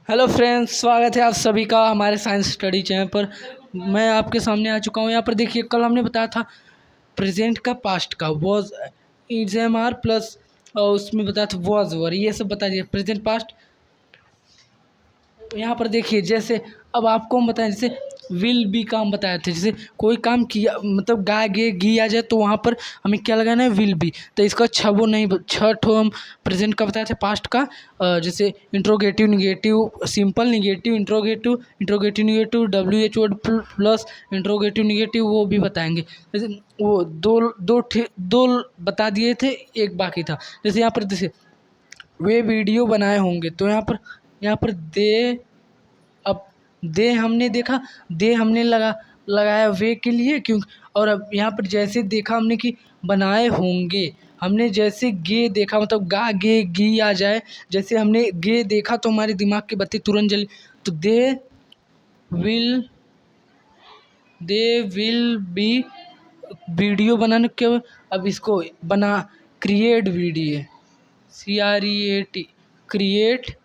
Hello friends, स्वागत है आप सभी का हमारे साइंस स्टडी चैनल पर। मैं आपके सामने आ चुका हूँ। यहाँ पर देखिए, कल हमने बताया था प्रेजेंट का पास्ट का was is am are plus, और उसमें बताया था वॉज वर, ये सब बता दिया प्रेजेंट पास्ट। यहाँ पर देखिए, जैसे अब आपको हम बताएं, जैसे विल बी का हम बताए थे। जैसे कोई काम किया, मतलब गा गे गी आ जाए तो वहाँ पर हमें क्या लगाना है, विल बी। तो इसका छबो नहीं, छठो हम प्रेजेंट का बताए थे पास्ट का। जैसे interrogative negative, simple negative, interrogative interrogative negative, WH word plus interrogative negative, वो भी बताएंगे। जैसे वो दो बता दिए थे, एक बाकी था। जैसे यहाँ पर जैसे वे वीडियो बनाए होंगे, तो यहाँ पर अब दे हमने देखा, दे हमने लगाया वे के लिए, क्यों। और अब यहाँ पर जैसे देखा हमने कि बनाए होंगे, हमने जैसे गे देखा, मतलब गा गे गी आ जाए, जैसे हमने गे देखा तो हमारे दिमाग की बत्ती तुरंत जली। तो will they will be video बनाने के। अब इसको बना create video, CREAT, create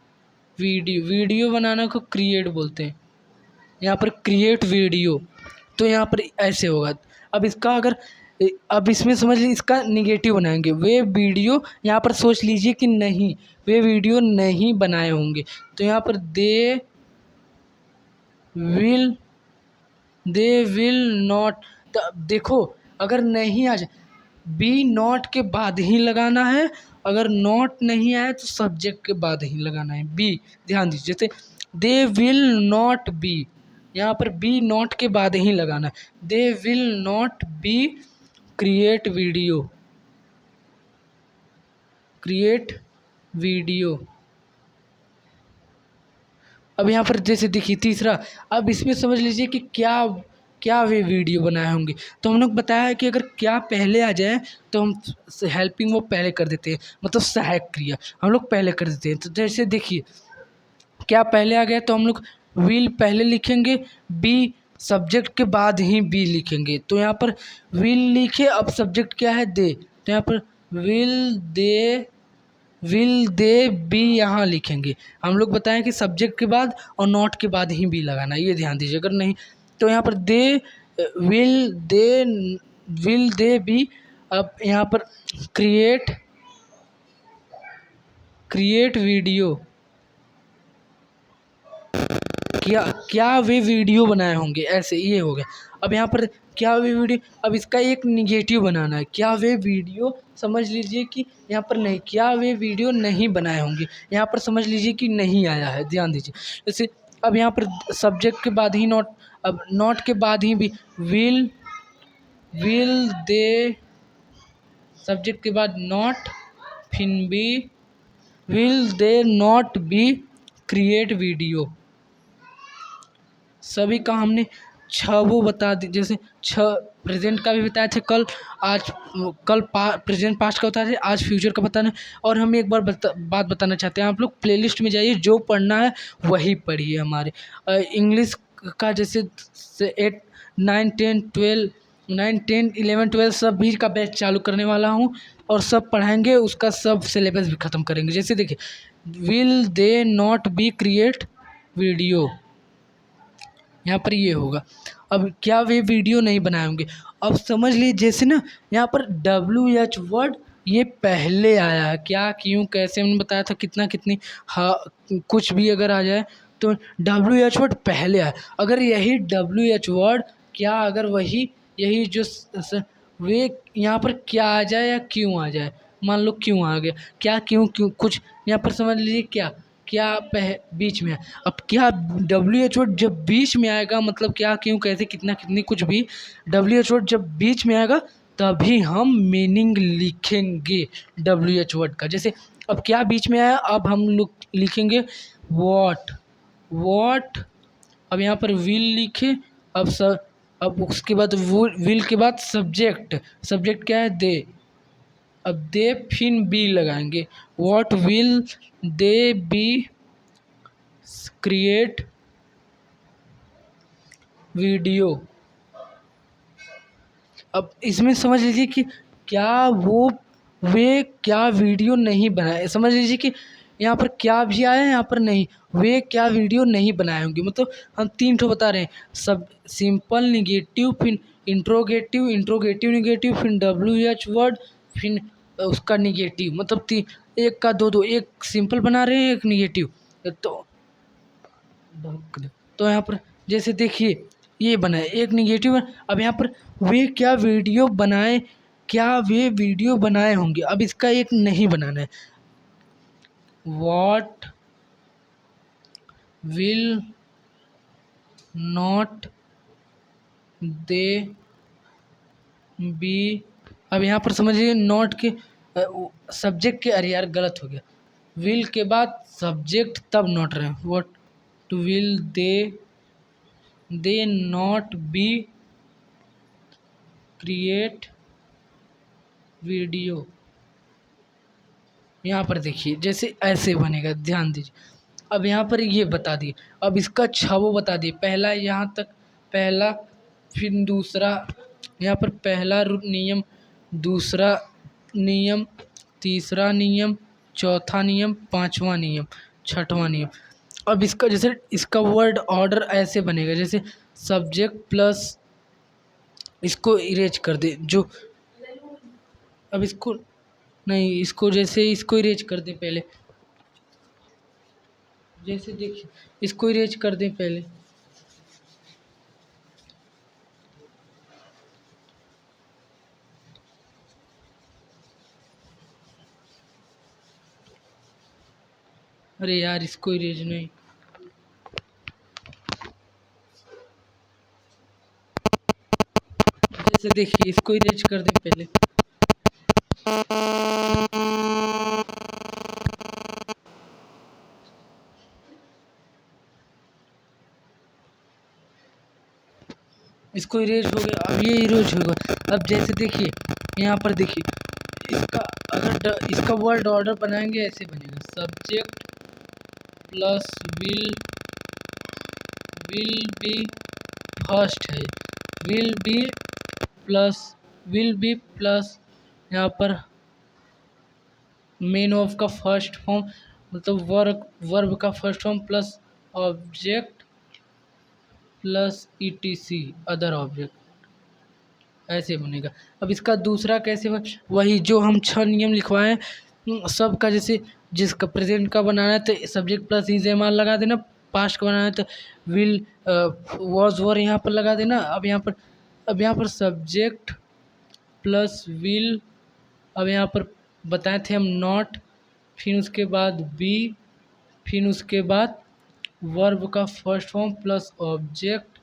video बनाने को क्रिएट बोलते हैं। यहाँ पर क्रिएट वीडियो, तो यहाँ पर ऐसे होगा। अब इसका अगर अब इसमें समझ लीजिए, इसका निगेटिव बनाएंगे, वे वीडियो। यहाँ पर सोच लीजिए कि नहीं, वे वीडियो नहीं बनाए होंगे, तो यहाँ पर विल दे विल नॉट। देखो, अगर नहीं आ जाए, बी नॉट के बाद ही लगाना है। अगर नॉट नहीं आए तो सब्जेक्ट के बाद ही लगाना है, बी। ध्यान दीजिए, जैसे दे विल नॉट बी, यहाँ पर बी नॉट के बाद ही लगाना है। They will not be create video, create video. अब यहाँ पर जैसे देखिए तीसरा, अब इसमें समझ लीजिए कि क्या क्या वे वीडियो बनाए होंगे। तो हम लोग बताया है कि अगर क्या पहले आ जाए तो हम हेल्पिंग वो पहले कर देते हैं, मतलब सहायक क्रिया हम लोग पहले कर देते हैं। तो जैसे देखिए, क्या पहले आ गया तो हम लोग विल पहले लिखेंगे, बी सब्जेक्ट के बाद ही बी लिखेंगे। तो यहाँ पर विल लिखे, अब सब्जेक्ट क्या है, दे, तो यहाँ पर विल दे बी यहाँ लिखेंगे। हम लोग बताएं कि सब्जेक्ट के बाद और नॉट के बाद ही बी लगाना है, ये ध्यान दीजिए। अगर नहीं तो यहाँ पर will they will they B. अब यहाँ पर क्रिएट वीडियो, क्या क्या वे वीडियो बनाए होंगे, ऐसे ये हो गया। अब यहाँ पर क्या वे वीडियो, अब इसका एक निगेटिव बनाना है, क्या वे वीडियो। समझ लीजिए कि यहाँ पर नहीं, क्या वे वीडियो नहीं बनाए होंगे, यहाँ पर समझ लीजिए कि नहीं आया है, ध्यान दीजिए। जैसे अब यहाँ पर सब्जेक्ट के बाद ही नॉट, अब नॉट के बाद ही भी विल दे, सब्जेक्ट के बाद नॉट, फिर be, will they not be create video. सभी का हमने छह वो बता दी। जैसे छह प्रेजेंट का भी बताए थे कल, आज प्रेजेंट पास्ट का बताए थे, आज फ्यूचर का बताना है। और हम एक बार बात बताना चाहते हैं, आप लोग प्लेलिस्ट में जाइए, जो पढ़ना है वही पढ़िए। हमारे इंग्लिश का जैसे 8 9 10 12 9 10 11 12 सब भी का बैच चालू करने वाला हूँ, और सब पढ़ाएंगे, उसका सब सिलेबस भी ख़त्म करेंगे। जैसे देखिए, will they not be create video, यहाँ पर ये होगा। अब क्या वे वीडियो नहीं बनाए होंगे, अब समझ लीजिए, जैसे ना यहाँ पर WH वर्ड ये पहले आया है, क्या क्यों कैसे हमने बताया था, कितना कितनी, हाँ, कुछ भी अगर आ जाए तो WH वर्ड पहले आया। अगर यही WH वर्ड क्या, अगर वही यही जो वे यहाँ पर क्या आ जाए या क्यों आ जाए, मान लो क्यों आ गया, क्या क्यों क्यों कुछ, यहाँ पर समझ लीजिए क्या क्या बीच में है। अब क्या WH वर्ड जब बीच में आएगा, मतलब क्या क्यों कैसे कितना कितनी कुछ भी, WH वर्ड जब बीच में आएगा तभी हम मीनिंग लिखेंगे WH वर्ड का। जैसे अब क्या बीच में आया, अब हम लोग लिखेंगे वॉट। अब यहाँ पर विल लिखे, अब उसके बाद विल के बाद सब्जेक्ट क्या है, दे। अब दे फिर बी लगाएंगे, what will they B create video. अब इसमें समझ लीजिए कि क्या वे क्या वीडियो नहीं बनाए, समझ लीजिए कि यहाँ पर क्या भी आया है, यहाँ पर नहीं, वे क्या वीडियो नहीं बनाए होंगे। मतलब हम 3 ठो बता रहे हैं, सब सिंपल निगेटिव, फिर इंट्रोगेटिव, इंट्रोगेटिव निगेटिव, फिर WH वर्ड, फिर उसका निगेटिव। मतलब एक का दो, एक सिंपल बना रहे हैं, एक निगेटिव। तो यहाँ पर जैसे देखिए ये बना है, एक निगेटिव। अब यहाँ पर वे क्या वीडियो बनाए, क्या वे वीडियो बनाए होंगे। अब इसका एक नहीं बनाना है, what will not they B. अब यहाँ पर समझिए नॉट के सब्जेक्ट के, अरे यार गलत हो गया, विल के बाद सब्जेक्ट तब नॉट रहे, what will they not be create video. यहाँ पर देखिए जैसे ऐसे बनेगा, ध्यान दीजिए। अब यहाँ पर ये बता दिए, अब इसका छवो बता दिए, पहला यहाँ तक, पहला, फिर दूसरा, यहाँ पर पहला नियम, दूसरा नियम, तीसरा नियम, चौथा नियम, पांचवा नियम, छठवां नियम। अब इसका जैसे इसका वर्ड ऑर्डर ऐसे बनेगा, जैसे सब्जेक्ट प्लस, इसको इरेज कर दे जो, अब इसको नहीं, इसको जैसे इसको इरेज कर दें पहले, जैसे देखिए इसको इरेज कर दें पहले। अरे यार इसको इरेज नहीं, जैसे देखिए इसको इरेज कर दें पहले। इसको इरेज हो गया, अब ये इरेज होगा। अब जैसे देखिए यहाँ पर देखिए इसका, अगर इसका वर्ड ऑर्डर बनाएंगे ऐसे बनेगा, subject plus will be, first है, विल बी प्लस यहाँ पर मेन ऑफ का फर्स्ट फॉर्म, मतलब वर्ब का first form plus object plus ETC other object, ऐसे बनेगा। अब इसका दूसरा कैसे वही जो हम 6 नियम लिखवाए सब का, जैसे जिसका प्रेजेंट का बनाना है तो subject plus is am are लगा देना, पास्ट का बनाना है तो विल वॉज वर यहाँ पर लगा देना। अब यहाँ पर सब्जेक्ट प्लस विल, अब यहाँ पर बताए थे हम नॉट, फिर उसके बाद बी, फिर उसके बाद वर्ब का first form plus object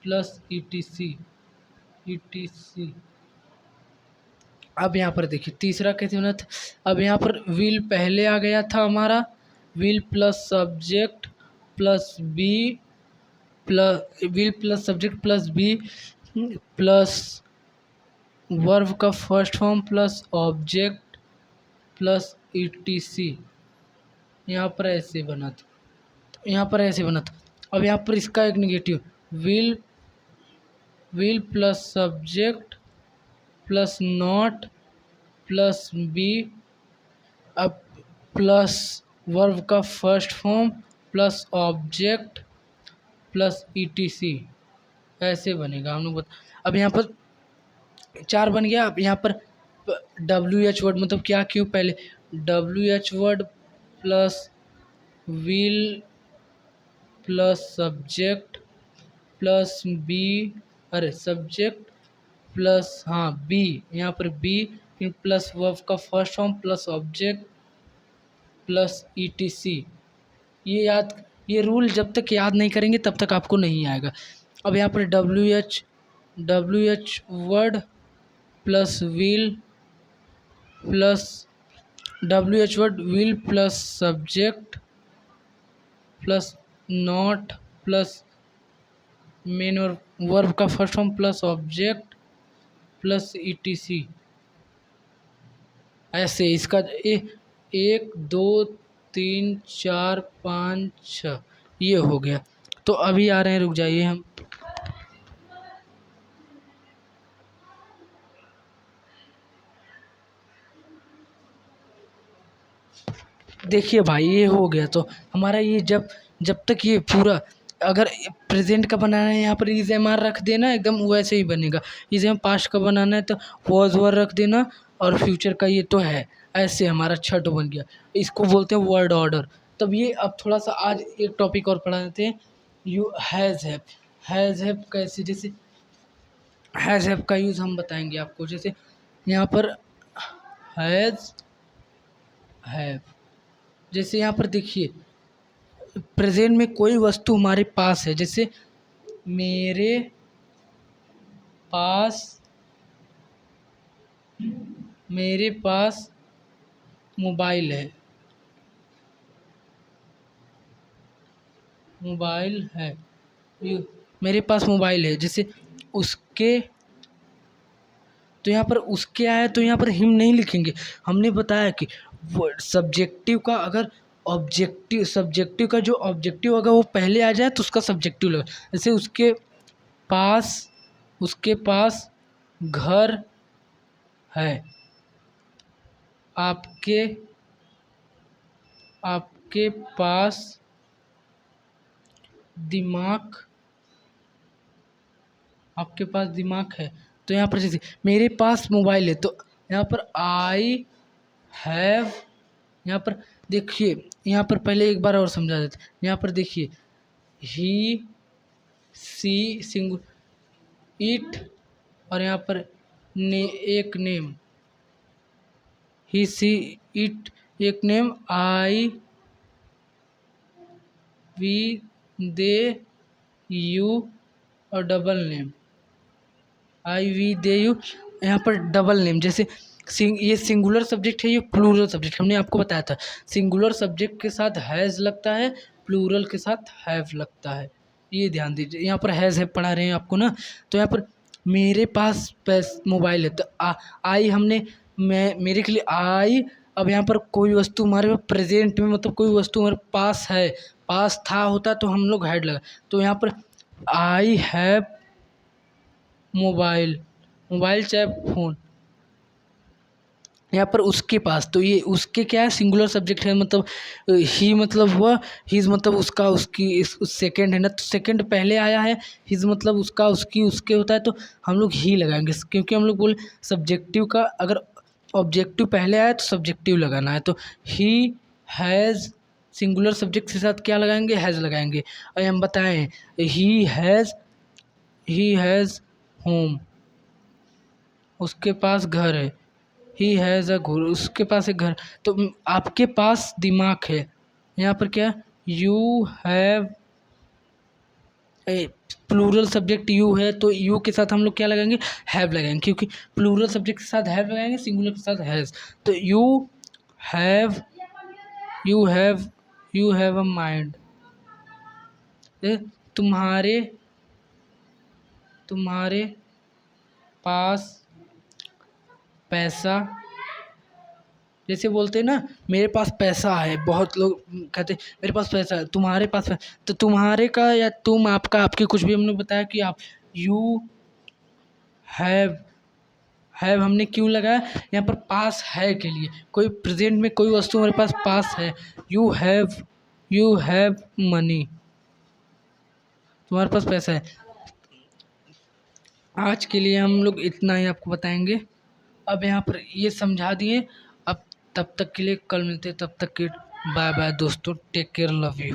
plus ETC। अब यहाँ पर देखिए तीसरा कैसे होना था। अब यहाँ पर विल पहले आ गया था हमारा, will plus subject plus be, plus will plus subject plus be plus verb का first form plus object plus ETC। यहाँ पर ऐसे बना था, यहाँ पर ऐसे बना था। अब यहाँ पर इसका एक negative, will plus subject plus not plus be, अब प्लस वर्ब का first form plus object plus ETC, ऐसे बनेगा हम लोग। अब यहाँ पर 4 बन गया। अब यहाँ पर WH वर्ड, मतलब क्या, क्यों, पहले WH word plus will plus subject plus be, अरे सब्जेक्ट प्लस, हाँ बी, यहाँ पर बी, फिर प्लस वर्ब का first form plus object plus ETC। ये रूल जब तक याद नहीं करेंगे तब तक आपको नहीं आएगा। अब यहाँ पर WH word plus will plus WH word will plus subject plus not plus main और वर्ब का first form plus object plus ETC, ऐसे इसका 1 2 3 4 5 6 ये हो गया। तो अभी आ रहे हैं, रुक जाइए हम। देखिए भाई ये हो गया। तो हमारा ये जब जब तक ये पूरा अगर प्रेजेंट का बनाना है यहाँ पर इज एम आर रख देना, एकदम वैसे ही बनेगा। इज एम पास्ट का बनाना है तो वॉज वर रख देना, और फ्यूचर का ये तो है। ऐसे हमारा छठ बन गया। इसको बोलते हैं वर्ड ऑर्डर। तब ये अब थोड़ा सा आज एक टॉपिक और पढ़ा देते हैं, यू हैज़ हैव कैसे, जैसे हैज़ हैव का यूज़ हम बताएंगे आपको। जैसे यहाँ पर हैज़ हैव, जैसे यहाँ पर देखिए प्रेजेंट में कोई वस्तु हमारे पास है, जैसे मेरे पास मेरे पास मोबाइल है, मोबाइल है। मेरे पास मोबाइल है, जैसे उसके, तो यहाँ पर उसके आया तो यहाँ पर हिम नहीं लिखेंगे। हमने बताया कि वो सब्जेक्टिव का अगर ऑब्जेक्टिव, सब्जेक्टिव का जो ऑब्जेक्टिव अगर वो पहले आ जाए तो उसका सब्जेक्टिव लगा। जैसे उसके पास घर है, आपके आपके पास दिमाग आपके पास दिमाग है। तो यहाँ पर जैसे मेरे पास मोबाइल है, तो यहाँ पर आई हैव, यहाँ पर देखिए, यहाँ पर पहले एक बार और समझा देते। यहाँ पर देखिए ही सी सिंग इट, और यहाँ पर एक नेम, ही सी इट एक name, I we they you और double name, I we they you. यहाँ पर डबल नेम, जैसे ये सिंगुलर सब्जेक्ट है, ये प्लूरल सब्जेक्ट। हमने आपको बताया था सिंगुलर सब्जेक्ट के साथ हैज़ लगता है, प्लूरल के साथ हैव लगता है। ये ध्यान दीजिए, यहाँ पर हैज़ हैव पढ़ा रहे हैं आपको ना। तो यहाँ पर मेरे पास मोबाइल है, तो आई हमने मेरे के लिए आई। अब यहाँ पर कोई वस्तु हमारे प्रेजेंट में, मतलब कोई वस्तु हमारे पास है, पास था होता तो हम लोग हैड लगा। तो यहाँ पर आई हैव मोबाइल चाहे फ़ोन, यहाँ पर उसके पास, तो ये उसके क्या है, सिंगुलर सब्जेक्ट है, मतलब ही मतलब हुआ, हिज मतलब उसका उसकी, उस सेकंड है ना, तो सेकंड पहले आया है, हिज मतलब उसका उसकी उसके होता है, तो हम लोग ही लगाएंगे, क्योंकि हम लोग बोले सब्जेक्टिव का अगर ऑब्जेक्टिव पहले आया तो सब्जेक्टिव लगाना है। तो ही हैज़ सिंगुलर सब्जेक्ट के साथ क्या लगाएंगे, हैज़ लगाएंगे। और हम बताएं ही हैज़ होम, उसके पास घर है, ही हैज़ अ घर, उसके पास एक घर। तो आपके पास दिमाग है, यहाँ पर क्या, you have, plural subject you है, तो यू के साथ हम लोग क्या लगाएंगे, हैव लगाएंगे, क्योंकि प्लूरल सब्जेक्ट के साथ हैव लगाएंगे, सिंगुलर के साथ हैज़। तो have you have a mind, तुम्हारे तुम्हारे पास पैसा, जैसे बोलते हैं ना मेरे पास पैसा है, बहुत लोग कहते हैं मेरे पास पैसा है, तुम्हारे पास तो तुम्हारे का या तुम, आपका, आपकी, कुछ भी हमने बताया कि आप यू हैव हमने क्यों लगाया, यहाँ पर पास है के लिए, कोई प्रेजेंट में कोई वस्तु हमारे पास है। यू हैव मनी, तुम्हारे पास पैसा है। आज के लिए हम लोग इतना ही आपको बताएंगे। अब यहाँ पर ये समझा दिए। अब तब तक के लिए कल मिलते हैं, तब तक के बाय बाय दोस्तों, टेक केयर, लव यू।